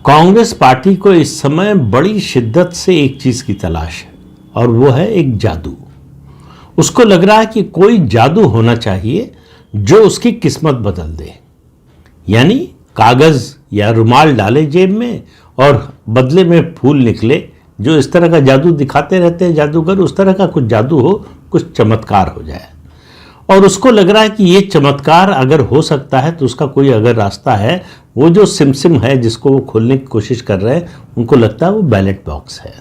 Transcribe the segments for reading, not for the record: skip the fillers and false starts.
Congress party को इस समय बड़ी शिद्दत से एक चीज की तलाश है और वो है एक जादू। उसको लग रहा है कि कोई जादू होना चाहिए जो उसकी किस्मत बदल दे, यानी कागज या रुमाल डाले जेब में और बदले में फूल निकले। जो इस तरह का जादू दिखाते रहते हैं जादूगर, उस तरह का कुछ जादू हो, कुछ चमत्कार हो जाए। और उसको लग रहा है कि ये चमत्कार अगर हो सकता है तो उसका कोई अगर रास्ता है, वो जो सिमसिम है जिसको वो खोलने की कोशिश कर रहे हैं, उनको लगता है वो बैलेट बॉक्स है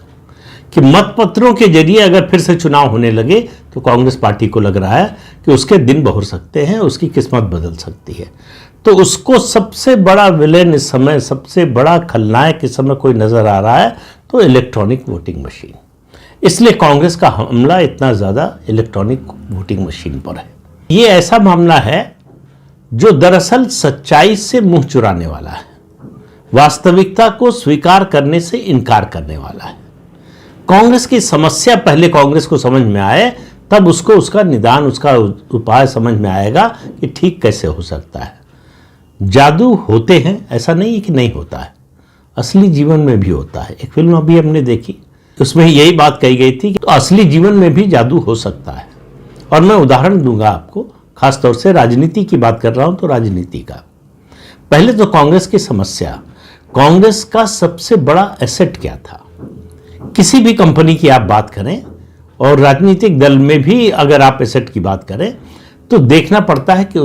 कि मतपत्रों के जरिए अगर फिर से चुनाव होने लगे तो कांग्रेस पार्टी को लग रहा है कि उसके दिन बहुर सकते हैं, उसकी किस्मत बदल सकती है। तो उसको सबसे बड़ा विलेन इस समय, सबसे बड़ा खलनायक इस समय कोई नजर आ रहा है तो इलेक्ट्रॉनिक वोटिंग मशीन। इसलिए कांग्रेस का हमला इतना ज़्यादा इलेक्ट्रॉनिक वोटिंग मशीन पर है। ये ऐसा मामला है जो दरअसल सच्चाई से मुंह चुराने वाला है, वास्तविकता को स्वीकार करने से इनकार करने वाला है। कांग्रेस की समस्या पहले कांग्रेस को समझ में आए तब उसको उसका निदान, उसका उपाय समझ में आएगा कि ठीक कैसे हो सकता है। जादू होते हैं, ऐसा नहीं है कि नहीं होता है, असली जीवन में भी होता है। एक फिल्म अभी हमने देखी, उसमें यही बात कही गई थी कि तो असली जीवन में भी जादू हो सकता है। और मैं उदाहरण दूंगा आपको, खासतौर से राजनीति की बात कर रहा हूं तो राजनीति का। पहले तो कांग्रेस की समस्या, कांग्रेस का सबसे बड़ा एसेट क्या था। किसी भी कंपनी की आप बात करें और राजनीतिक दल में भी अगर आप एसेट की बात करें तो देखना पड़ता है कि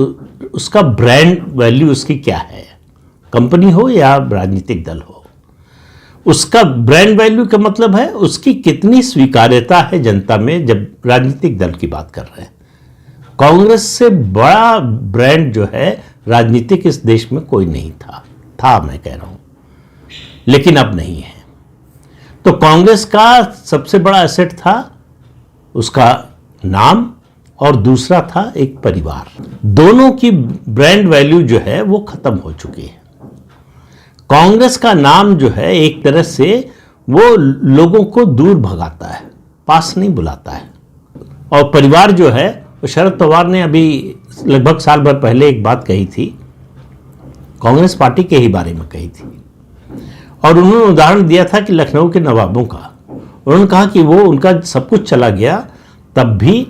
उसका ब्रांड वैल्यू उसकी क्या है, कंपनी हो या राजनीतिक दल हो। उसका ब्रांड वैल्यू का मतलब है उसकी कितनी स्वीकार्यता है जनता में, जब राजनीतिक दल की बात कर रहे हैं। कांग्रेस से बड़ा ब्रांड जो है राजनीतिक इस देश में कोई नहीं था मैं कह रहा हूं, लेकिन अब नहीं है। तो कांग्रेस का सबसे बड़ा एसेट था उसका नाम और दूसरा था एक परिवार। दोनों की ब्रांड वैल्यू जो है वो खत्म हो चुकी है। कांग्रेस का नाम जो है एक तरह से वो लोगों को दूर भगाता है, पास नहीं बुलाता है। और परिवार जो है, तो शरद पवार ने अभी लगभग साल भर पहले एक बात कही थी, कांग्रेस पार्टी के ही बारे में कही थी, और उन्होंने उदाहरण दिया था कि लखनऊ के नवाबों का। उन्होंने कहा कि वो उनका सब कुछ चला गया तब भी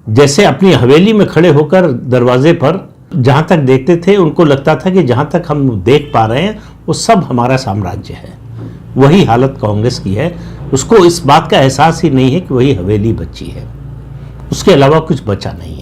जैसे अपनी हवेली में खड़े होकर दरवाजे पर जहां तक देखते थे उनको लगता था कि जहां तक हम देख पा रहे हैं वो सब हमारा साम्राज्य है। वही हालत कांग्रेस की है। उसको इस बात का एहसास ही नहीं है कि वही हवेली बची है, उसके अलावा कुछ बचा नहीं है।